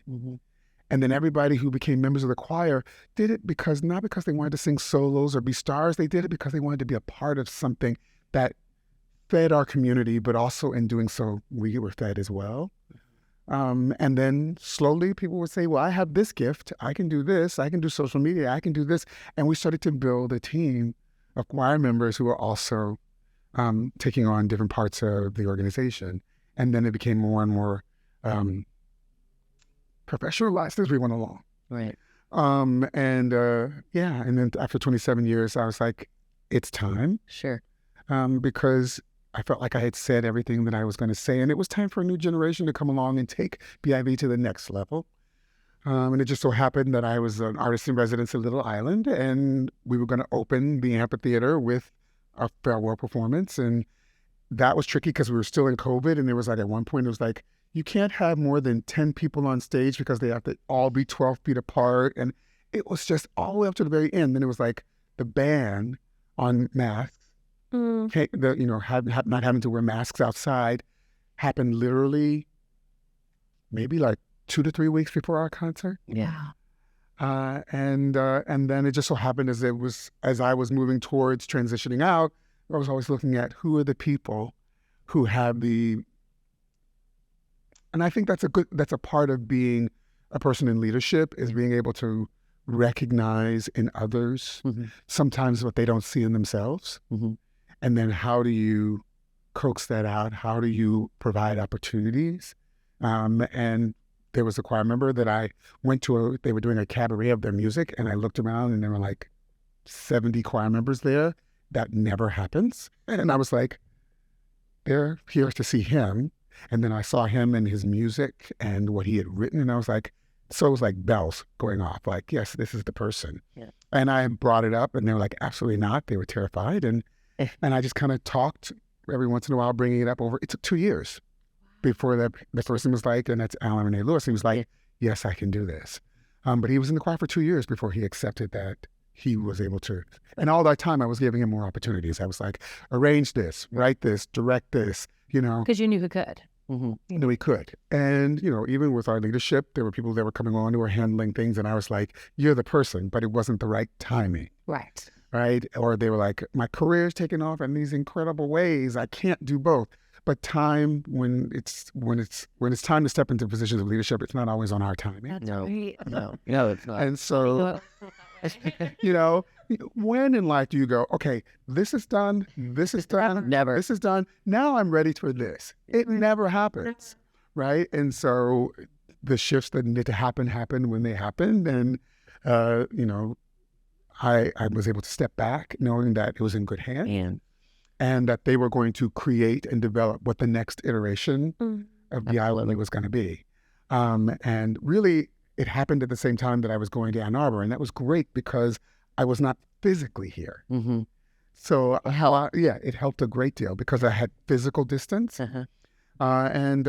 And then everybody who became members of the choir did it not because they wanted to sing solos or be stars. They did it because they wanted to be a part of something that fed our community, but also in doing so, we were fed as well. And then slowly people would say, well, I have this gift. I can do this. I can do social media. I can do this. And we started to build a team of choir members who were also taking on different parts of the organization. And then it became more and more professionalized as we went along. Right. And then after 27 years, I was like, it's time. Sure. Because I felt like I had said everything that I was going to say, and it was time for a new generation to come along and take BIV to the next level. And it just so happened that I was an artist in residence at Little Island, and we were going to open the amphitheater with a farewell performance. And that was tricky because we were still in COVID, and there was like at one point it was like you can't have more than 10 people on stage because they have to all be 12 feet apart, and it was just all the way up to the very end. Then it was like the ban on masks, not having to wear masks outside, happened literally maybe like 2 to 3 weeks before our concert. Yeah. And then it just so happened as I was moving towards transitioning out, I was always looking at who are the people who have and I think that's a part of being a person in leadership, is being able to recognize in others sometimes what they don't see in themselves. And then how do you coax that out? How do you provide opportunities? And there was a choir member that I went to, they were doing a cabaret of their music, and I looked around and there were like 70 choir members there. That never happens. And I was like, they're here to see him. And then I saw him and his music and what he had written, and I was like, so it was like bells going off, like, yes, this is the person. Yeah. And I brought it up, and they were like, absolutely not. They were terrified. And I just kind of talked every once in a while, bringing it up over. It took 2 years before the person was like, and that's Alan Renee Lewis. He was like, yes, I can do this. But he was in the choir for 2 years before he accepted that he was able to. And all that time I was giving him more opportunities. I was like, arrange this, write this, direct this, Because you knew who could. You know, he could. And, even with our leadership, there were people that were coming on who were handling things. And I was like, you're the person, but it wasn't the right timing. Right. Right. Or they were like, my career's taking off in these incredible ways. I can't do both. But time, when it's time to step into positions of leadership, it's not always on our timing. No, it's not. And so, when in life do you go, okay, this is done, Never. this is done, now I'm ready for this? It never happens, right? And so the shifts that needed to happen when they happened, and I was able to step back knowing that it was in good hands, and that they were going to create and develop what the next iteration of the island was going to be. And really, it happened at the same time that I was going to Ann Arbor, and that was great because I was not physically here. So it helped a great deal because I had physical distance, and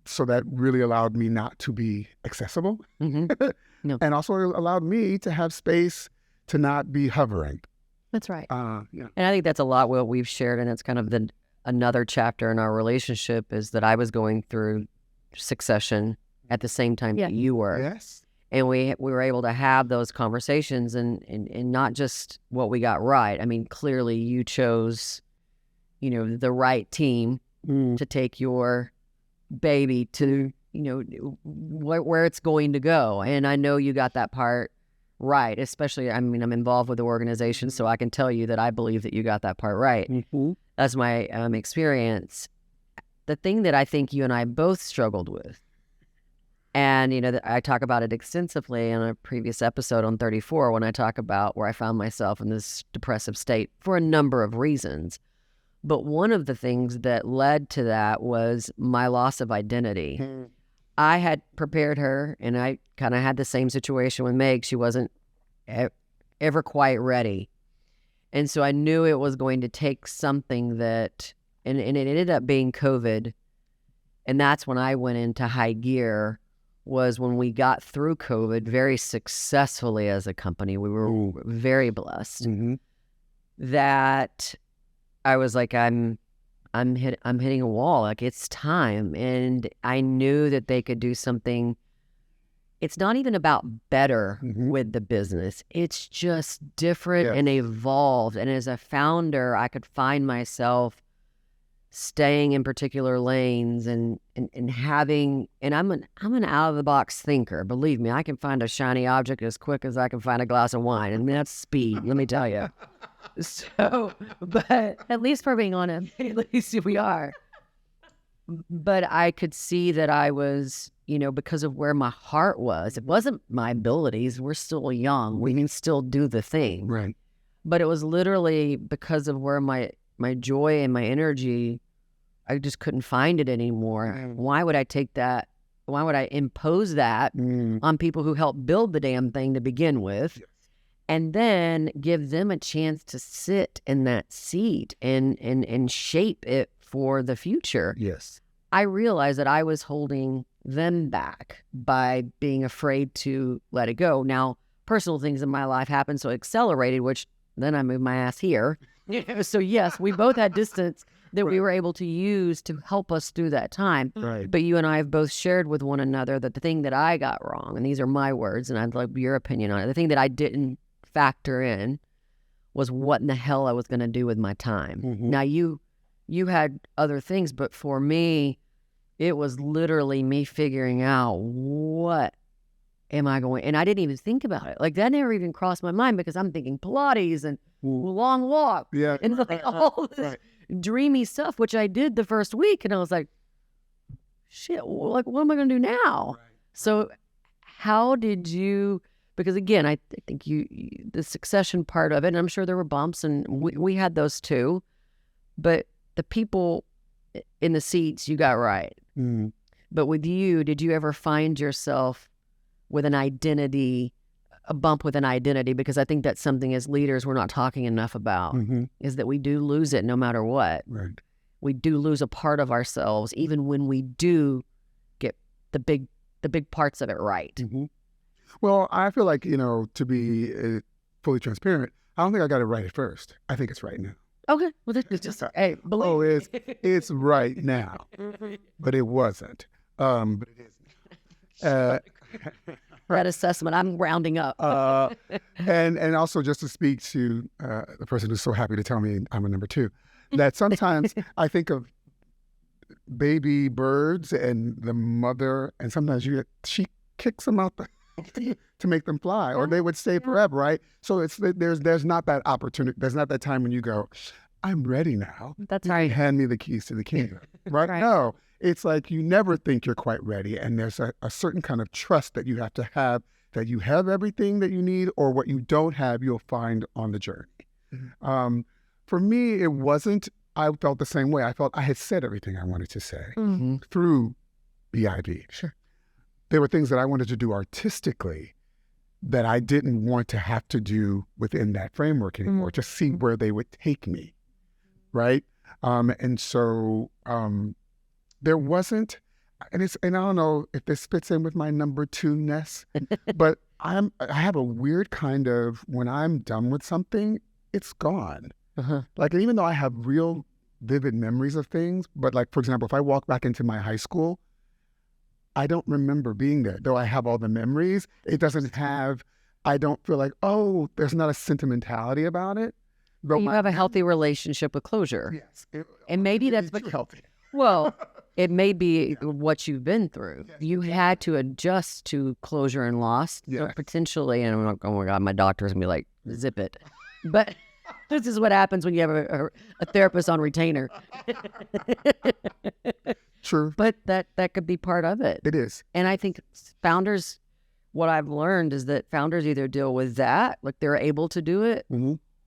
so that really allowed me not to be accessible, and also allowed me to have space to not be hovering. That's right. And I think that's a lot what we've shared, and it's kind of another chapter in our relationship is that I was going through succession at the same time that you were. Yes. And we were able to have those conversations and not just what we got right. I mean, clearly you chose, the right team to take your baby to, where it's going to go. And I know you got that part right, especially, I'm involved with the organization, so I can tell you that I believe that you got that part right. That's my experience. The thing that I think you and I both struggled with, and, I talk about it extensively in a previous episode on 34 when I talk about where I found myself in this depressive state for a number of reasons. But one of the things that led to that was my loss of identity. I had prepared her, and I kind of had the same situation with Meg. She wasn't ever quite ready. And so I knew it was going to take something that, and it ended up being COVID. And that's when I went into high gear, was when we got through COVID very successfully as a company. We were very blessed that I was like, I'm hitting a wall. Like, it's time. And I knew that they could do something. It's not even about better with the business. It's just different and evolved. And as a founder, I could find myself staying in particular lanes and having, and I'm an out of the box thinker. Believe me, I can find a shiny object as quick as I can find a glass of wine. And that's speed, let me tell you. So, but at least we're being honest. At least we are. But I could see that I was, because of where my heart was. It wasn't my abilities. We're still young. We can still do the thing. Right. But it was literally because of where my joy and my energy, I just couldn't find it anymore. Why would I take that? Why would I impose that on people who helped build the damn thing to begin with? and then give them a chance to sit in that seat and shape it for the future. Yes. I realized that I was holding them back by being afraid to let it go. Now, personal things in my life happened, so it accelerated, which then I moved my ass here. So yes, we both had distance that we were able to use to help us through that time. Right. But you and I have both shared with one another that the thing that I got wrong, and these are my words, and I'd like your opinion on it, the thing that I didn't factor in was what in the hell I was going to do with my time. Mm-hmm. Now, you had other things, but for me, it was literally me figuring out what am I going, and I didn't even think about it. Like that never even crossed my mind because I'm thinking Pilates and long walk Yeah. and like all this dreamy stuff, which I did the first week. And I was like, shit, like what am I going to do now? Right. So how did you, because again, I think you the succession part of it, and I'm sure there were bumps and we had those too, but the people in the seats you got right. Mm. But with you, did you ever find yourself with an identity, a bump with an identity? Because I think that's something as leaders we're not talking enough about, is that we do lose it no matter what. Right. We do lose a part of ourselves, even when we do get the big parts of it right. Mm-hmm. Well, I feel like, to be fully transparent, I don't think I got it right at first. I think it's right now. Okay. Well, this is just, hey, believe. It's right now, but it wasn't. But it isn't. That assessment, I'm rounding up. And also just to speak to the person who's so happy to tell me I'm a number 2, that sometimes I think of baby birds and the mother, and sometimes she kicks them out to make them fly, or they would stay forever, right? So there's not that opportunity. There's not that time when you go, I'm ready now. That's right. Hand me the keys to the kingdom, right? Right. No, it's like you never think you're quite ready, and there's a certain kind of trust that you have to have that you have everything that you need, or what you don't have, you'll find on the journey. Mm-hmm. For me, it wasn't. I felt the same way. I felt I had said everything I wanted to say through BIB. Sure. There were things that I wanted to do artistically that I didn't want to have to do within that framework anymore, to see where they would take me, right? And so there wasn't, and I don't know if this fits in with my number 2-ness, but I have a weird kind of, when I'm done with something, it's gone. Like, even though I have real vivid memories of things, but like, for example, if I walk back into my high school, I don't remember being there, though I have all the memories. It doesn't have, I don't feel like, oh, there's not a sentimentality about it. But You have a healthy relationship with closure. Yes. And maybe that's too healthy. Well, it may be what you've been through. You had to adjust to closure and loss, potentially. And I'm like, oh my God, my doctor's going to be like, zip it. But this is what happens when you have a therapist on retainer. True. But that could be part of it. It is. And I think founders, what I've learned is that founders either deal with that, like they're able to do it,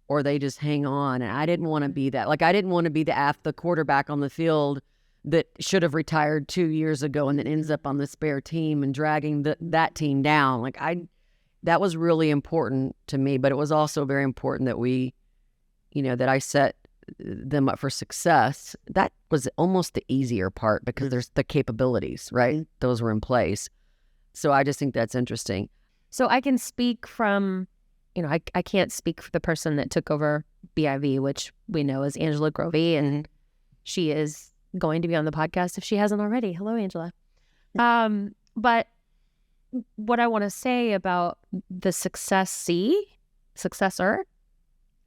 or they just hang on. And I didn't want to be that. Like, I didn't want to be the quarterback on the field that should have retired 2 years ago and then ends up on the spare team and dragging that team down. Like, that was really important to me, but it was also very important that that I set them up for success. That was almost the easier part because there's the capabilities, right? Those were in place. So I just think that's interesting. So I can speak from, I can't speak for the person that took over BIV, which we know is Angela Grovey, and she is going to be on the podcast if she hasn't already. Hello, Angela. But what I want to say about the successor,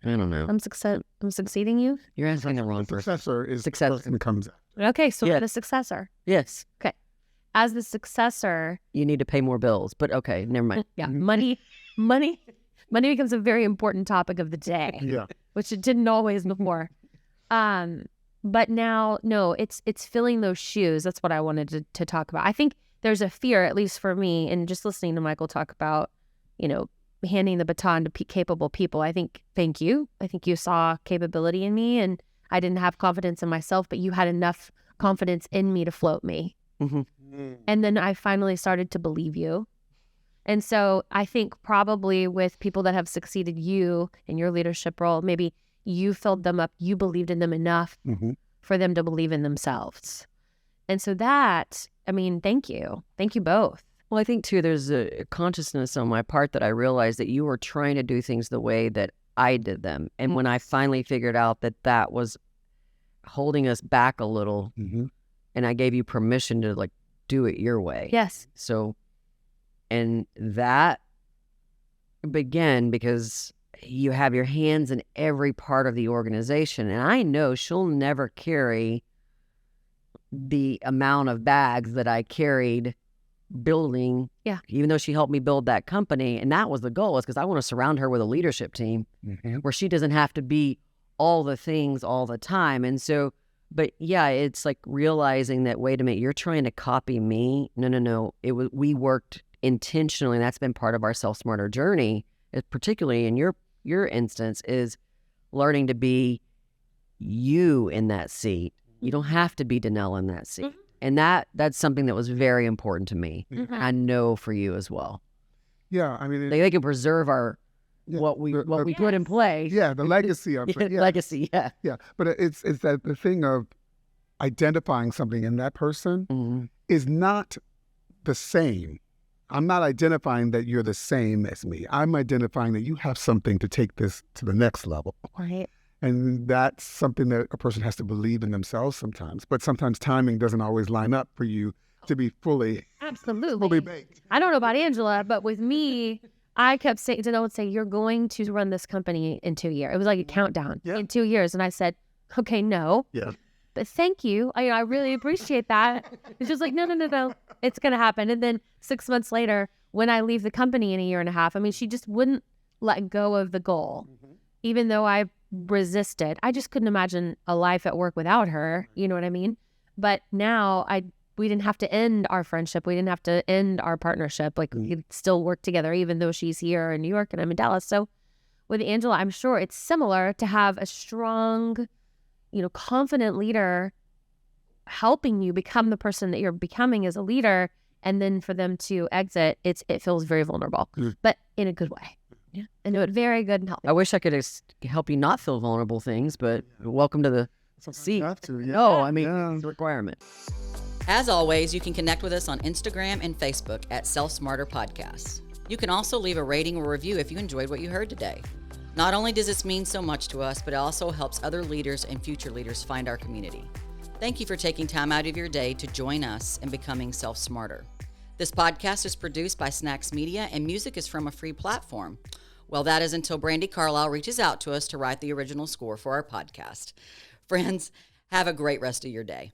I don't know. I'm succeeding you. You're asking the wrong person. Successor is the person that comes out. Okay, so the successor. Yes. Okay. As the successor, you need to pay more bills, but okay, never mind. Yeah, money becomes a very important topic of the day. Yeah. Which it didn't always before. But now, no, it's filling those shoes. That's what I wanted to talk about. I think there's a fear, at least for me, and just listening to Michael talk about, handing the baton to capable people. Thank you. I think you saw capability in me, and I didn't have confidence in myself, but you had enough confidence in me to float me. And then I finally started to believe you. And so I think probably with people that have succeeded you in your leadership role, maybe you filled them up, you believed in them enough for them to believe in themselves. And so that, I mean, thank you. Thank you both. Well, I think, too, there's a consciousness on my part that I realized that you were trying to do things the way that I did them. And when I finally figured out that that was holding us back a little, and I gave you permission to, like, do it your way. Yes. So, and that began because you have your hands in every part of the organization. And I know she'll never carry the amount of bags that I carried building, even though she helped me build that company. And that was the goal, is because I want to surround her with a leadership team where she doesn't have to be all the things all the time. And so, but yeah, it's like realizing that, wait a minute, you're trying to copy me. No. We worked intentionally, and that's been part of our Self Smarter journey, particularly in your instance, is learning to be you in that seat. You don't have to be Danelle in that seat. And that's something that was very important to me. I know for you as well. Yeah, I mean, they can preserve our what we put in place. Yeah, the legacy of it. Yeah. Legacy. Yeah. Yeah, but it's that the thing of identifying something in that person is not the same. I'm not identifying that you're the same as me. I'm identifying that you have something to take this to the next level. Right. And that's something that a person has to believe in themselves sometimes. But sometimes timing doesn't always line up for you to be fully baked. I don't know about Angela, but with me, I kept saying, Danelle would say, you're going to run this company in 2 years. It was like a countdown in 2 years. And I said, okay, no. Yeah. But thank you. I really appreciate that. It's just like, no. It's going to happen. And then 6 months later, when I leave the company in a year and a half, I mean, she just wouldn't let go of the goal. Even though I resisted. I just couldn't imagine a life at work without her. You know what I mean? But now we didn't have to end our friendship. We didn't have to end our partnership. Like we could still work together, even though she's here in New York and I'm in Dallas. So with Angela, I'm sure it's similar to have a strong, confident leader helping you become the person that you're becoming as a leader. And then for them to exit, it feels very vulnerable, but in a good way. Yeah, and do it very good and healthy. I wish I could help you not feel vulnerable things, but welcome to the seat. You have to, No, I mean, it's a requirement. As always, you can connect with us on Instagram and Facebook at Self Smarter Podcasts. You can also leave a rating or review if you enjoyed what you heard today. Not only does this mean so much to us, but it also helps other leaders and future leaders find our community. Thank you for taking time out of your day to join us in becoming Self Smarter. This podcast is produced by Snacks Media, and music is from a free platform. Well, that is until Brandy Carlisle reaches out to us to write the original score for our podcast. Friends, have a great rest of your day.